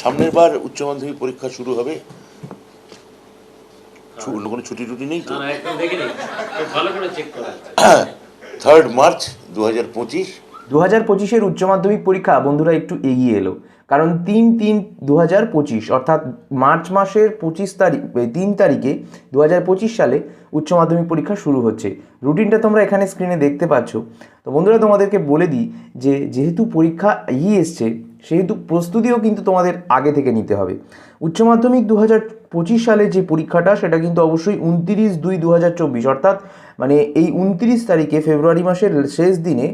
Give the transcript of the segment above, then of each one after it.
সামনের বার উচ্চ মাধ্যমিক পরীক্ষা শুরু হবে। কোনো ছুটি টুটি নেই তো? 3 মার্চ 2025। 2025-এর উচ্চ মাধ্যমিক পরীক্ষা বন্ধুরা একটু এগিয়ে এলো, কারণ 3/3/2025 অর্থাৎ মার্চ মাসের 3 তারিখে 2025 সালে উচ্চ মাধ্যমিক পরীক্ষা শুরু হচ্ছে। রুটিনটা তোমরা এখানে স্ক্রিনে দেখতে পাচ্ছ। তো বন্ধুরা তোমাদেরকে বলে দিই যে যেহেতু পরীক্ষা এগিয়ে এসছে সেহেতু প্রস্তুতিও কিন্তু তোমাদের আগে থেকে নিতে হবে। উচ্চ মাধ্যমিক 2025 সালে যে পরীক্ষাটা সেটা কিন্তু অবশ্যই 29/2/2024 অর্থাৎ মানে এই 29 তারিখে ফেব্রুয়ারি মাসের শেষ দিনে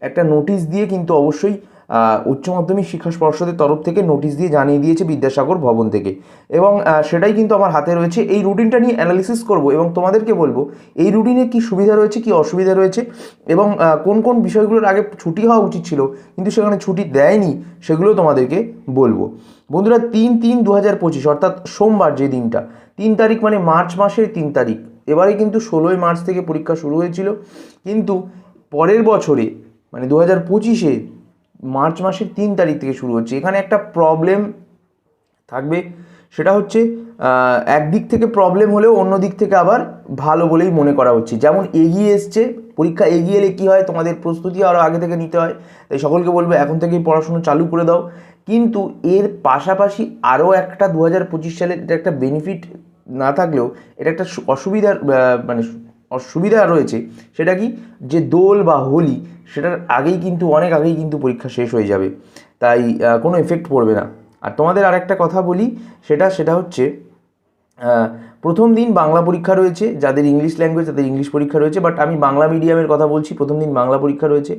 একটা নোটিশ দিয়ে কিন্তু অবশ্যই উচ্চ মাধ্যমিক শিক্ষা পর্ষদের তরফ থেকে নোটিশ দিয়ে জানিয়ে দিয়েছে বিদ্যাসাগর ভবন থেকে, এবং সেটাই কিন্তু আমার হাতে রয়েছে। এই রুটিনটা নিয়ে অ্যানালিসিস করব এবং তোমাদেরকে বলবো এই রুটিনে কী সুবিধা রয়েছে কী অসুবিধা রয়েছে এবং কোন কোন বিষয়গুলোর আগে ছুটি হওয়া উচিত ছিল কিন্তু সেখানে ছুটি দেয়নি সেগুলো তোমাদেরকে বলবো। বন্ধুরা 3/3/2025 অর্থাৎ সোমবার যে দিনটা 3 তারিখ মানে মার্চ মাসের 3 তারিখ, এবারে কিন্তু 16ই মার্চ থেকে পরীক্ষা শুরু হয়েছিল, কিন্তু পরের বছরে মানে 2025-এ মার্চ মাসের 3 তারিখ থেকে শুরু হচ্ছে। এখানে একটা প্রবলেম থাকবে, সেটা হচ্ছে একদিক থেকে প্রবলেম হলেও অন্য দিক থেকে আবার ভালো বলেই মনে করা হচ্ছে। যেমন এগিয়ে এসছে পরীক্ষা, এগিয়ে এলে কী হয় তোমাদের প্রস্তুতি আরও আগে থেকে নিতে হয়, তাই সকলকে বলবো এখন থেকেই পড়াশুনো চালু করে দাও। কিন্তু এর পাশাপাশি আরও একটা 2025 সালের এটা একটা বেনিফিট না থাকলেও এটা একটা অসুবিধার মানে অসুবিধা রয়েছে। সেটা কি, যে দোল বা হোলি সেটার আগেই কিন্তু অনেক আগেই কিন্তু পরীক্ষা শেষ হয়ে যাবে, তাই কোনো এফেক্ট পড়বে না। আর তোমাদের আর একটা কথা বলি, সেটা হচ্ছে প্রথম দিন বাংলা পরীক্ষা রয়েছে, যাদের ইংলিশ ল্যাঙ্গুয়েজ তাদের ইংলিশ পরীক্ষা রয়েছে, বাট আমি বাংলা মিডিয়ামের কথা বলছি। প্রথম দিন বাংলা পরীক্ষা রয়েছে,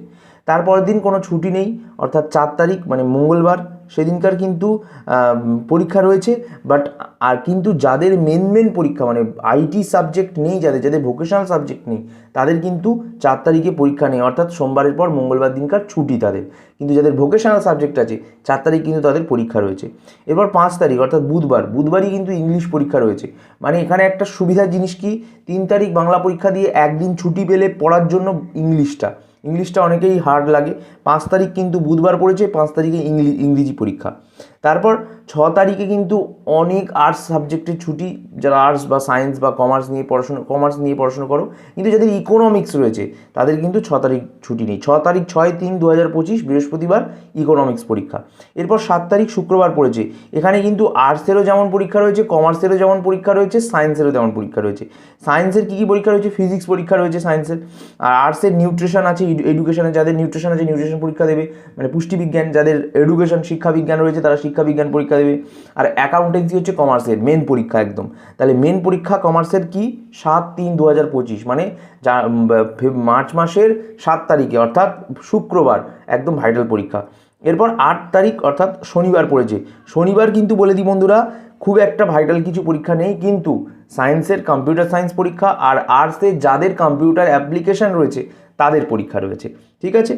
তারপরের দিন কোনো ছুটি নেই, অর্থাৎ 4 তারিখ মানে মঙ্গলবার সেদিনকার কিন্তু পরীক্ষা রয়েছে। বাট আর কিন্তু যাদের মেন পরীক্ষা মানে আইটি সাবজেক্ট নেই, যাদের ভোকেশনাল সাবজেক্ট নেই তাদের কিন্তু 4 তারিখে পরীক্ষা নেই, অর্থাৎ সোমবারের পর মঙ্গলবার দিনকার ছুটি তাদের। কিন্তু যাদের ভোকেশনাল সাবজেক্ট আছে 4 তারিখ কিন্তু তাদের পরীক্ষা রয়েছে। এরপর 5 তারিখ অর্থাৎ বুধবারই কিন্তু ইংলিশ পরীক্ষা রয়েছে। মানে এখানে একটা সুবিধার জিনিস কি, 3 তারিখ বাংলা পরীক্ষা দিয়ে একদিন ছুটি পেলে পড়ার জন্য ইংলিশটা অনেকেই হার্ড লাগে। 5 তারিখ কিন্তু বুধবার পড়েছে, 5 তারিখে ইংরেজি পরীক্ষা। তারপর 6 তারিখে কিন্তু অনেক আর্টস সাবজেক্টের ছুটি, যারা আর্টস বা সায়েন্স বা কমার্স নিয়ে পড়াশোনা করো, কিন্তু যাদের ইকোনমিক্স রয়েছে তাদের কিন্তু 6 তারিখ ছুটি নেই। 6 তারিখ 6/3/2025 বৃহস্পতিবার ইকোনমিক্স পরীক্ষা। এরপর 7 তারিখ শুক্রবার পড়েছে, এখানে কিন্তু আর্টসেরও যেমন পরীক্ষা রয়েছে, কমার্সেরও যেমন পরীক্ষা রয়েছে, সায়েন্সেরও তেমন পরীক্ষা রয়েছে। সায়েন্সের কী পরীক্ষা রয়েছে, ফিজিক্স পরীক্ষা রয়েছে সায়েন্সের, আর আর্টসের নিউট্রিশন আছে, এডুকেশনে যাদের নিউট্রিশন আছে নিউট্রিশন পরীক্ষা দেবে, মানে পুষ্টিবিজ্ঞান, যাদের এডুকেশন শিক্ষাবিজ্ঞান রয়েছে তারা শিক্ষাবিজ্ঞান পরীক্ষা দেবে। আর অ্যাকাউন্টেন্সি হচ্ছে কমার্সের মেন পরীক্ষা একদম। তাহলে মেন পরীক্ষা কমার্সের কি 7/3/2025 মানে মার্চ মাসের 7 তারিখে অর্থাৎ শুক্রবার একদম ভাইটাল পরীক্ষা। এরপর 8 তারিখ অর্থাৎ শনিবার পড়েছে। শনিবার কিন্তু বলে দিই বন্ধুরা খুব একটা ভাইটাল কিছু পরীক্ষা নেই, কিন্তু সায়েন্সের কম্পিউটার সায়েন্স পরীক্ষা আর আর্টসের যাদের কম্পিউটার অ্যাপ্লিকেশন রয়েছে তাদের পরীক্ষা রয়েছে। ঠিক আছে,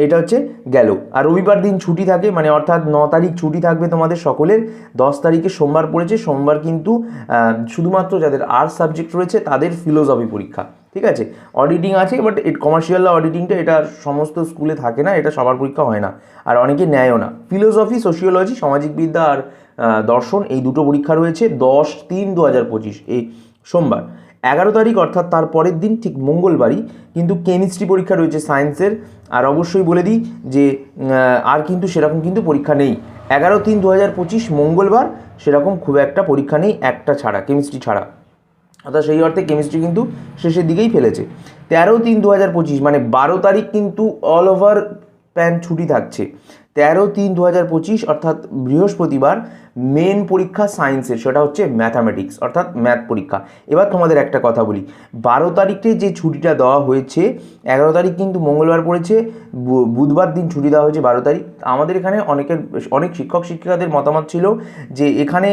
এটা হচ্ছে গেল। আর রবিবার দিন ছুটি থাকে, মানে অর্থাৎ 9 তারিখ ছুটি থাকবে তোমাদের সকলের। 10 তারিখে সোমবার পড়েছে, সোমবার কিন্তু শুধুমাত্র যাদের আর্টস সাবজেক্ট রয়েছে তাদের ফিলোসফি পরীক্ষা। ঠিক আছে, অডিটিং আছে, বাট কমার্শিয়াল অডিটিংটা এটা সমস্ত স্কুলে থাকে না, এটা সবার পরীক্ষা হয় না আর অনেকে নেয়ও না। ফিলোসফি, সোশিওলজি, সামাজিকবিদ্যা আর দর্শন এই দুটো পরীক্ষা রয়েছে 10/3/2025 এই সোমবার। 11 তারিখ অর্থাৎ তার পরের দিন ঠিক মঙ্গলবারই কিন্তু কেমিস্ট্রি পরীক্ষা রয়েছে সায়েন্সের। আর অবশ্যই বলে দিই যে আর কিন্তু সেরকম কিন্তু পরীক্ষা নেই 11/3/2025 মঙ্গলবার, সেরকম খুব একটা পরীক্ষা নেই, একটা ছাড়া, কেমিস্ট্রি ছাড়া, অর্থাৎ সেই অর্থে কেমিস্ট্রি কিন্তু শেষের দিকেই ফেলেছে। 13/3/2025 মানে 12 তারিখ কিন্তু অল ওভার প্যান ছুটি থাকছে। 13/3/2025 অর্থাৎ বৃহস্পতিবার মেন পরীক্ষা সায়েন্সের, সেটা হচ্ছে ম্যাথামেটিক্স অর্থাৎ ম্যাথ পরীক্ষা। এবার তোমাদের একটা কথা বলি, 12 তারিখে যে ছুটিটা দেওয়া হয়েছে, 11 তারিখ কিন্তু মঙ্গলবার পড়েছে, বুধবার দিন ছুটি দেওয়া হয়েছে 12 তারিখ। আমাদের এখানে অনেক শিক্ষক শিক্ষিকাদের মতামত ছিল যে এখানে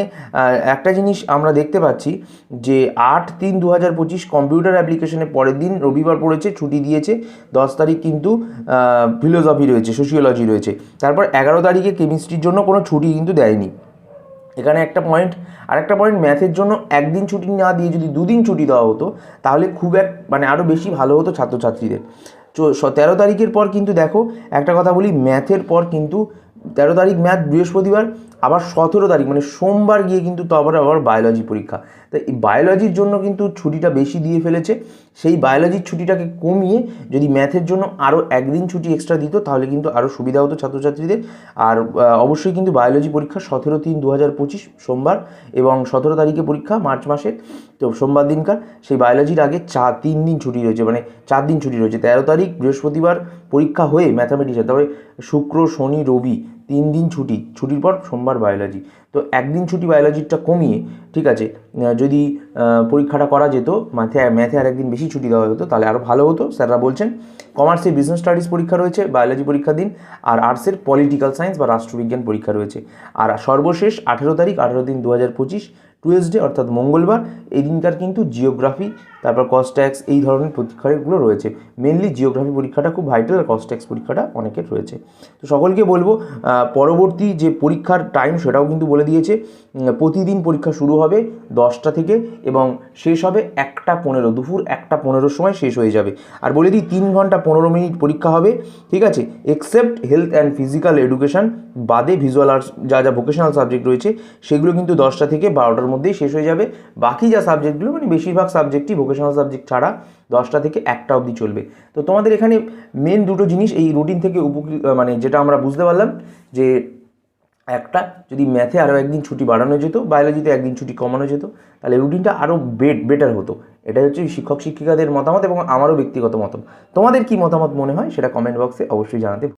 একটা জিনিস আমরা দেখতে পাচ্ছি যে 8/3/2025 কম্পিউটার অ্যাপ্লিকেশনের পরের দিন রবিবার পড়েছে, ছুটি দিয়েছে। 10 তারিখ কিন্তু ফিলোসফি রয়েছে, সোশিওলজি রয়েছে। তারপর 11 তারিখে কেমিস্ট্রির জন্য কোনো ছুটি কিন্তু দেয়নি। এখানে একটা পয়েন্ট, আরেকটা পয়েন্ট, ম্যাথের জন্য একদিন ছুটি না দিয়ে যদি 2 দিন ছুটি দেওয়া হতো তাহলে মানে আরও বেশি ভালো হতো ছাত্রছাত্রীদের। 13 তারিখের পর কিন্তু দেখো একটা কথা বলি, ম্যাথের পর কিন্তু 13 তারিখ ম্যাথ বৃহস্পতিবার, আবার 17 তারিখ মানে সোমবার গিয়ে কিন্তু তো আবার বায়োলজি পরীক্ষা। তো এই বায়োলজির জন্য কিন্তু ছুটিটা বেশি দিয়ে ফেলেছে। সেই বায়োলজির ছুটিটাকে কমিয়ে যদি ম্যাথের জন্য আরও একদিন ছুটি এক্সট্রা দিত তাহলে কিন্তু আরও সুবিধা হতো ছাত্রছাত্রীদের। আর অবশ্যই কিন্তু বায়োলজি পরীক্ষা 17/3/2025 সোমবার এবং 17 তারিখে পরীক্ষা মার্চ মাসের, তো সোমবার দিনকার। সেই বায়োলজির আগে 3 দিন ছুটি রয়েছে, মানে 4 দিন ছুটি রয়েছে। 13 তারিখ বৃহস্পতিবার পরীক্ষা হয়ে ম্যাথামেটিক্সের, তারপরে শুক্র শনি রবি 3 দিন ছুটি, ছুটির পর সোমবার বায়োলজি। তো একদিন ছুটি বায়োলজিটা কমিয়ে, ঠিক আছে, যদি পরীক্ষাটা করা যেত, ম্যাথে আর একদিন বেশি ছুটি দেওয়া হতো তাহলে আরও ভালো হতো, স্যাররা বলছেন। কমার্সে বিজনেস স্টাডিজ পরীক্ষা রয়েছে বায়োলজি পরীক্ষার দিন, আর আর্টসের পলিটিক্যাল সায়েন্স বা রাষ্ট্রবিজ্ঞান পরীক্ষা রয়েছে। আর সর্বশেষ 18 তারিখ 18/3/2025 টুয়েসডে অর্থাৎ মঙ্গলবার, এই দিনকার কিন্তু জিওগ্রাফি, তারপর কস্ট্যাক্স এই ধরনের পরীক্ষাগুলো রয়েছে। মেনলি জিওগ্রাফি পরীক্ষাটা খুব ভাইটাল, আর কস্ট্যাক্স পরীক্ষাটা অনেকের রয়েছে। তো সকলকে বলবো পরবর্তী যে পরীক্ষার টাইম সেটাও কিন্তু বলে দিয়েছে। প্রতিদিন পরীক্ষা শুরু হবে 10টা থেকে এবং শেষ হবে 1:15, দুপুর 1:15 সময় শেষ হয়ে যাবে। আর বলে দিই 3 ঘন্টা 15 মিনিট পরীক্ষা হবে, ঠিক আছে, except health and physical education বাদে ভিজুয়াল আর্টস যা ভোকেশনাল সাবজেক্ট রয়েছে সেগুলো কিন্তু 10টা থেকে 12টার মধ্যেই শেষ হয়ে যাবে। বাকি যা সাবজেক্টগুলো মানে বেশিরভাগ সাবজেক্টই ভোকেশনাল সাবজেক্ট ছাড়া 10টা থেকে 1টা অবধি চলবে। তো তোমাদের এখানে মেন দুটো জিনিস এই রুটিন থেকে মানে যেটা আমরা বুঝতে পারলাম যে একটা, যদি ম্যাথে আরও একদিন ছুটি বাড়ানো যেত, বায়োলজিতে একদিন ছুটি কমানো যেত, তাহলে রুটিনটা আরও বেটার হতো। এটাই হচ্ছে শিক্ষক শিক্ষিকাদের মতামত এবং আমারও ব্যক্তিগত মতামত। তোমাদের কি মতামত মনে হয় সেটা কমেন্ট বক্সে অবশ্যই জানাতে